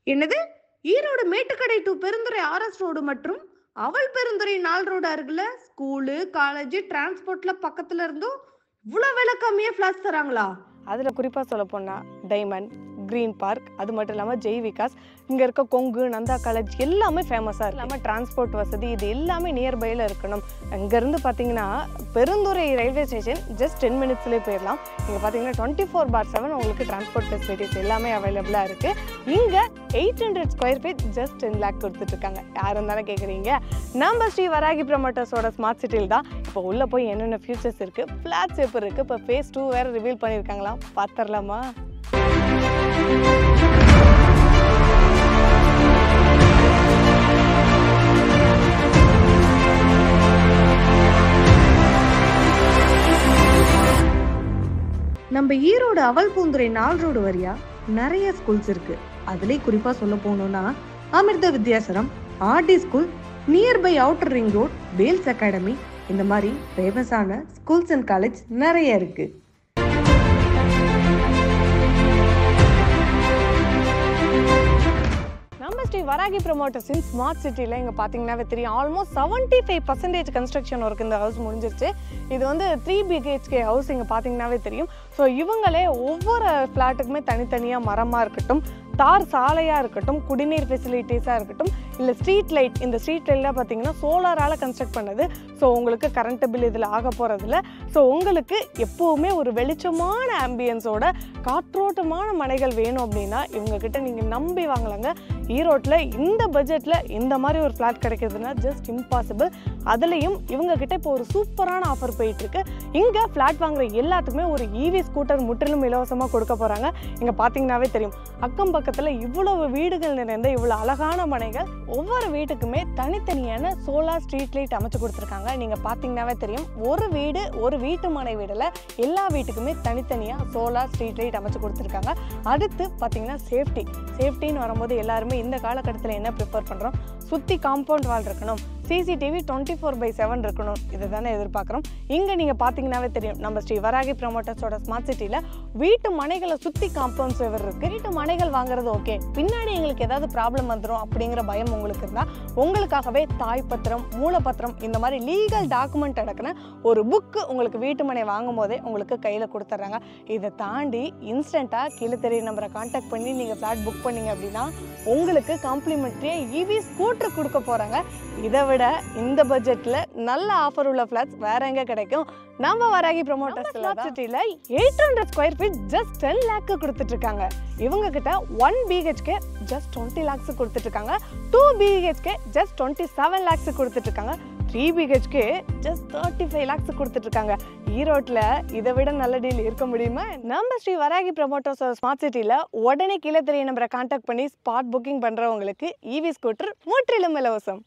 என்னது? Erode Mettukadai to Perundurai RS road மற்றும் அவல் பெருந்துறை 4 ரோடு அருகில ஸ்கூலு, காலேஜ், டிரான்ஸ்போர்ட்ல பக்கத்துல இருந்தும் இவ்ளோ விலை கம்மியா ஃபிளாட்ஸ் தராங்களா? அதில் குறிப்பாக சொல்ல போனால் டைமண்ட், க்ரீன் பார்க், அது மட்டும் இல்லாமல் ஜெய் விகாஸ், இங்கே இருக்க கொங்கு, நந்தா காலேஜ் எல்லாமே ஃபேமஸாக இருக்குது. இல்லாமல் டிரான்ஸ்போர்ட் வசதி இது எல்லாமே நியர்பையில் இருக்கணும். இங்கேருந்து பார்த்தீங்கன்னா பெருந்துறை ரயில்வே ஸ்டேஷன் ஜஸ்ட் 10 மினிட்ஸ்லேயே போயிடலாம். இங்கே பார்த்தீங்கன்னா 24/7 உங்களுக்கு டிரான்ஸ்போர்ட் ஃபெசிலிட்டிஸ் எல்லாமே அவைலபிளாக இருக்குது. இங்கே 800 ஸ்கொயர் ஃபீட் ஜஸ்ட் 10 லேக் கொடுத்துட்ருக்காங்க. யார் இருந்தாலும் கேட்குறீங்க, நம்ம ஸ்ரீ வராகி ப்ரொமோட்டர்ஸோட ஸ்மார்ட் சிட்டியில் தான். இப்போ உள்ளே போய் என்னென்ன ஃபியூச்சர்ஸ் இருக்குது, ஃப்ளாட்ஸ் எப்படி இருக்குது, இப்போ ஃபேஸ் 2 வேறு ரிவீல் பண்ணியிருக்காங்களா, பார்த்துடலாமா? நம்ம ஈரோடு அவல் பூந்துறை 4 ரோடு வழியா நிறைய ஸ்கூல்ஸ் இருக்கு. அதுலயே குறிப்பா சொல்ல போனோம்னா Amrita Vidyasaram, RT school, nearby outer ring road, Vels academy, இந்த மாதிரி ஃபேமஸான ஸ்கூல்ஸ் அண்ட் காலேஜ் நிறைய இருக்கு. நம்ம ஸ்ரீ வராகி ப்ரொமோட்டர்ஸின் ஸ்மார்ட் சிட்டியில் இங்கே பார்த்தீங்கன்னாவே தெரியும், ஆல்மோஸ்ட் 75% கன்ஸ்ட்ரக்ஷன் ஒர்க் இந்த ஹவுஸ் முடிஞ்சிருச்சு. இது வந்து 3 BHK ஹவுஸ். இங்கே பார்த்தீங்கன்னாவே தெரியும். ஸோ இவங்களே ஒவ்வொரு ஃப்ளாட்டுக்குமே தனித்தனியாக மரமாக இருக்கட்டும், தார் சாலையாக இருக்கட்டும், குடிநீர் ஃபெசிலிட்டிஸாக இருக்கட்டும், இல்லை ஸ்ட்ரீட் லைட், இந்த ஸ்ட்ரீட் லைட்லாம் பார்த்தீங்கன்னா சோலாரால் கன்ஸ்ட்ரக்ட் பண்ணது. ஸோ உங்களுக்கு கரண்ட் பில் இதில் ஆக போகிறதில்ல. ஸோ உங்களுக்கு எப்போவுமே ஒரு வெளிச்சமான ஆம்பியன்ஸோட காற்றோட்டமான மனைகள் வேணும் அப்படின்னா இவங்கக்கிட்ட நீங்கள் நம்பி வாங்கலாங்க. ஈரோட்டில் இந்த பட்ஜெட்டில் இந்த மாதிரி ஒரு ஃப்ளாட் கிடைக்கிறதுனா ஜஸ்ட் இம்பாசிபிள். அதுலேயும் இவங்கக்கிட்ட இப்போ ஒரு சூப்பரான ஆஃபர் போயிட்டுருக்கு. இங்கே ஃப்ளாட் வாங்குற எல்லாத்துக்குமே ஒரு EV ஸ்கூட்டர் முற்றிலும் இலவசமாக கொடுக்க போகிறாங்க. இங்கே பார்த்தீங்கன்னாவே தெரியும், அக்கம் பக்கத்தில் இவ்வளவு வீடுகள் நிறைந்த இவ்வளோ அழகான மனைகள், ஒவ்வொரு வீட்டுக்குமே தனித்தனியான சோலார் ஸ்ட்ரீட் லைட் அமைச்சு கொடுத்துருக்காங்க. நீங்கள் பார்த்தீங்கன்னாவே தெரியும், ஒரு வீடு, ஒரு வீட்டு மனை வீடில் எல்லா வீட்டுக்குமே தனித்தனியாக சோலார் ஸ்ட்ரீட் லைட் அமைச்சு கொடுத்துருக்காங்க. அடுத்து பார்த்தீங்கன்னா சேஃப்டின்னு வரும்போது எல்லாருமே இந்த காலகட்டத்தில் என்ன ப்ரிஃபர் பண்ணுறோம், சுற்றி காம்பவுண்ட் வால் இருக்கணும், CCTV 24/7 இருக்கணும், இதை தானே எதிர்பார்க்குறோம். இங்கே நீங்கள் பார்த்தீங்கன்னாவே தெரியும், நம்ம ஸ்ரீ வராகி ப்ரொமோட்டர்ஸோட ஸ்மார்ட் சிட்டியில் வீட்டு மனைகளை சுற்றி காம்பவுண்ட் சேவர் இருக்குது. வீட்டு மனைகள் வாங்குறது ஓகே, பின்னாடி எங்களுக்கு ஏதாவது ப்ராப்ளம் வந்துடும் அப்படிங்கிற பயம் உங்களுக்கு இருந்தால் உங்களுக்காகவே தாய் பத்திரம், மூலப்பத்திரம், இந்த மாதிரி லீகல் டாக்குமெண்ட் அடக்கின ஒரு புக்கு உங்களுக்கு வீட்டு மனை வாங்கும் போதே உங்களுக்கு கையில் கொடுத்துட்றாங்க. இதை தாண்டி இன்ஸ்டண்ட்டாக கீழே தெரிய நம்பரை கான்டாக்ட் பண்ணி நீங்கள் ஃப்ளாட் புக் பண்ணீங்க அப்படின்னா உங்களுக்கு காம்ப்ளிமெண்ட்ரியாக EV ஸ்கூட்டர் கொடுக்க போகிறாங்க. இதை விட இந்த பட்ஜெட்டில் நல்ல ஆஃபர் உள்ள ஃப்ளாட்ஸ் வேற எங்கே கிடைக்கும்? நம்ம வராகி ப்ரொமோட்டர்ஸ் சிட்டியில் 800 ஸ்கொயர் ஃபீட் ஜஸ்ட் 10 லேக்கு கொடுத்துட்ருக்காங்க. இவங்க கிட்ட 1 BHK ஜஸ்ட் 20 லேக்ஸ் கொடுத்துட்ருக்காங்க. 2 BHK ஜஸ்ட் 27 லேக்ஸ் கொடுத்துட்ருக்காங்க. 3 BHK ஜஸ்ட் 35 லேக்ஸ் கொடுத்துட்ருக்காங்க. ஈரோட்டில் இதை விட நல்ல டீல் இருக்க முடியுமா? நம்ம ஸ்ரீ வராகி ப்ரொமோட்டர்ஸ் ஸ்மார்ட் சிட்டியில் உடனே கீழே தெரிய நம்பரை கான்டாக்ட் பண்ணி ஸ்பாட் புக்கிங் பண்ணுறவங்களுக்கு EV ஸ்கூட்டர் முற்றிலும் இலவசம்.